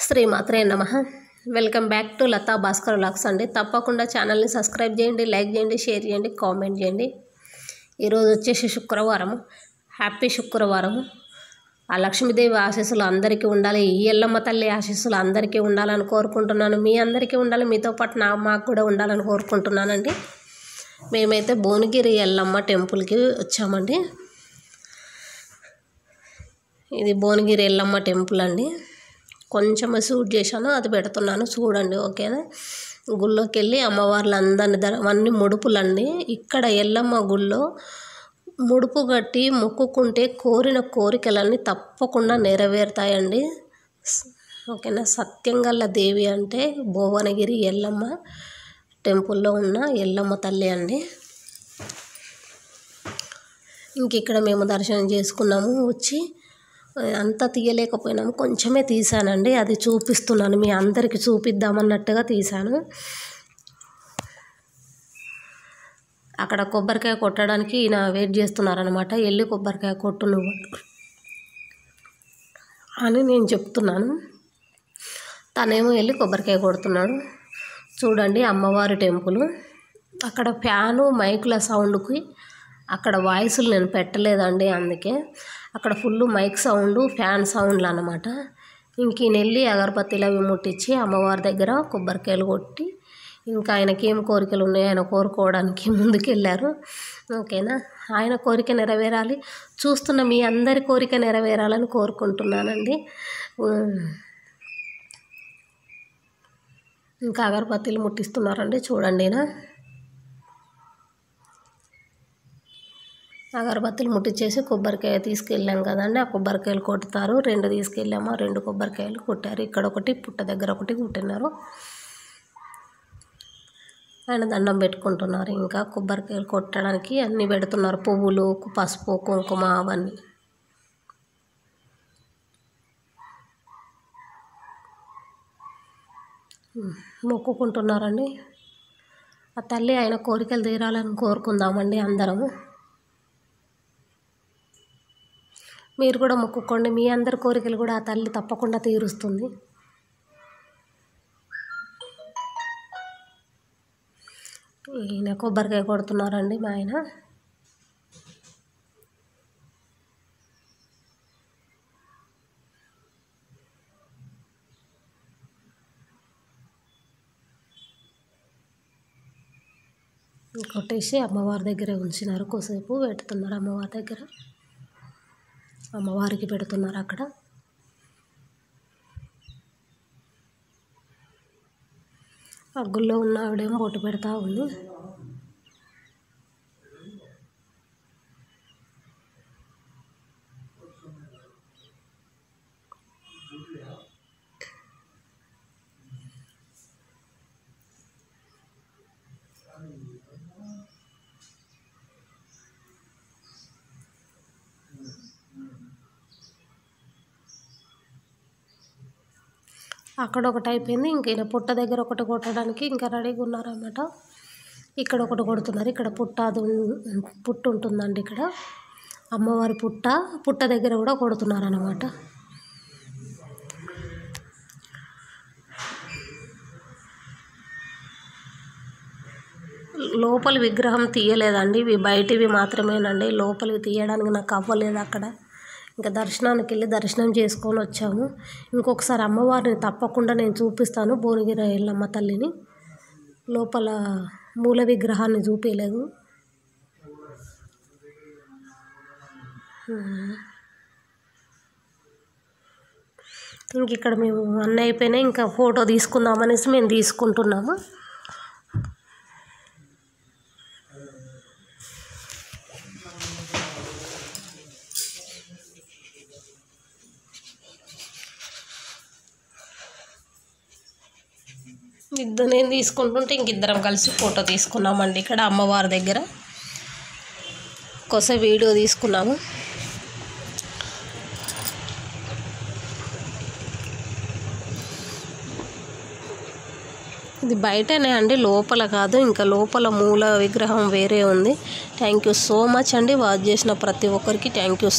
శ్రీమాత్రే నమః. Welcome back to Latha Bhaskar vlogs అండి. తప్పకుండా ఛానల్ని సబ్స్క్రైబ్ చేయండి, లైక్ చేయండి, షేర్ చేయండి, కామెంట్ చేయండి. ఈరోజు వచ్చేసి శుక్రవారం. హ్యాపీ శుక్రవారం. ఆ లక్ష్మీదేవి ఆశీస్సులు అందరికీ ఉండాలి, ఈ ఎల్లమ్మ తల్లి ఆశీస్సులు అందరికీ ఉండాలని కోరుకుంటున్నాను. మీ అందరికీ ఉండాలి, మీతో పాటు మాకు కూడా ఉండాలని కోరుకుంటున్నానండి. మేమైతే భువనగిరి ఎల్లమ్మ టెంపుల్కి వచ్చామండి. ఇది భువనగిరి ఎల్లమ్మ టెంపుల్ అండి. కొంచెం షూట్ చేశాను, అది పెడుతున్నాను చూడండి, ఓకేనా. గుళ్ళోకి వెళ్ళి అమ్మవార్లందరినీ అన్ని ముడుపులండి. ఇక్కడ ఎల్లమ్మ గుళ్ళో ముడుపు కట్టి మొక్కుకుంటే కోరిన కోరికలన్నీ తప్పకుండా నెరవేరుతాయండి, ఓకేనా. సత్యంగల్ల దేవి అంటే భువనగిరి ఎల్లమ్మ టెంపుల్లో ఉన్న ఎల్లమ్మ తల్లి అండి. ఇంక ఇక్కడ మేము దర్శనం చేసుకున్నాము. వచ్చి అంతా తీయలేకపోయినాము, కొంచెమే తీసానండి. అది చూపిస్తున్నాను, మీ అందరికీ చూపిద్దామన్నట్టుగా తీశాను. అక్కడ కొబ్బరికాయ కొట్టడానికి ఈయన వెయిట్ చేస్తున్నారనమాట. వెళ్ళి కొబ్బరికాయ కొట్టు నువ్వు అని నేను చెప్తున్నాను. తనేమో వెళ్ళి కొబ్బరికాయ కొడుతున్నాడు. చూడండి అమ్మవారి టెంపుల్. అక్కడ ఫ్యాను మైకుల సౌండ్కి అక్కడ వాయిస్లు నేను పెట్టలేదండి, అందుకే అక్కడ ఫుల్ మైక్ సౌండ్, ఫ్యాన్ సౌండ్లు అన్నమాట. ఇంక వెళ్ళి అగరబత్తీలు అవి ముట్టించి అమ్మవారి దగ్గర కొబ్బరికాయలు కొట్టి ఇంకా ఆయనకి ఏం కోరికలు ఉన్నాయో ఆయన కోరుకోవడానికి ముందుకెళ్ళారు, ఓకేనా. ఆయన కోరిక నెరవేరాలి, చూస్తున్న మీ అందరి కోరిక నెరవేరాలని కోరుకుంటున్నానండి. ఇంకా అగరబత్తీలు ముట్టిస్తున్నారండి, చూడండి. అగరబత్తీలు ముట్టించేసి కొబ్బరికాయ తీసుకెళ్ళాం కదండి, ఆ కొబ్బరికాయలు కొడతారు. 2 తీసుకెళ్ళాము, 2 కొబ్బరికాయలు కొట్టారు. ఇక్కడ ఒకటి, పుట్ట దగ్గర ఒకటి కొట్టినారు. ఆయన దండం పెట్టుకుంటున్నారు. ఇంకా కొబ్బరికాయలు కొట్టడానికి అన్నీ పెడుతున్నారు, పువ్వులు, పసుపు, కుంకుమ అవన్నీ. మొక్కుకుంటున్నారండి. ఆ తల్లి ఆయన కోరికలు తీరాలని కోరుకుందామండి అందరము. మీరు కూడా మొక్కుకోండి, మీ అందరి కోరికలు కూడా ఆ తల్లి తప్పకుండా తీరుస్తుంది. ఈయన కొబ్బరికాయ కొడుతున్నారండి మా ఆయన. కొట్టేసి అమ్మవారి దగ్గరే ఉంచినారు, కొద్దిసేపు పెడుతున్నారు అమ్మవారి దగ్గర. అమ్మవారికి పెడుతున్నారు అక్కడ. ఆ గుళ్ళో ఉన్న ఆవిడేమో బొట్టు పెడతా ఉంది. అక్కడ ఒకటి అయిపోయింది, ఇంక ఈయన పుట్ట దగ్గర ఒకటి కొట్టడానికి ఇంకా రెడీగా ఉన్నారన్నమాట. ఇక్కడ ఒకటి కొడుతున్నారు. ఇక్కడ పుట్టు ఉంటుందండి, ఇక్కడ అమ్మవారి పుట్ట దగ్గర కూడా కొడుతున్నారు అన్నమాట. లోపలి విగ్రహం తీయలేదండి, ఇవి బయటివి మాత్రమేనండి. లోపలివి తీయడానికి నాకు అవ్వలేదు అక్కడ. ఇంకా దర్శనానికి వెళ్ళి దర్శనం చేసుకొని వచ్చాము. ఇంకొకసారి అమ్మవారిని తప్పకుండా నేను చూపిస్తాను, భువనగిరి ఎల్లమ్మ తల్లిని. లోపల మూల విగ్రహాన్ని చూపించలేదు. ఇంక ఇక్కడ మేము అన్నీ అయిపోయినాయి, ఇంకా ఫోటో తీసుకుందామనేసి మేము తీసుకుంటున్నాము. నేను తీసుకుంటుంటే ఇంకిద్దరం కలిసి ఫోటో తీసుకున్నామండి ఇక్కడ అమ్మవారి దగ్గర. కొద్దిసేపు వీడియో తీసుకున్నాము. ఇది బయటనే అండి, లోపల కాదు. ఇంకా లోపల మూల విగ్రహం వేరే ఉంది. థ్యాంక్ యూ సో మచ్ అండి, వాచ్ చేసిన ప్రతి ఒక్కరికి థ్యాంక్ యూ.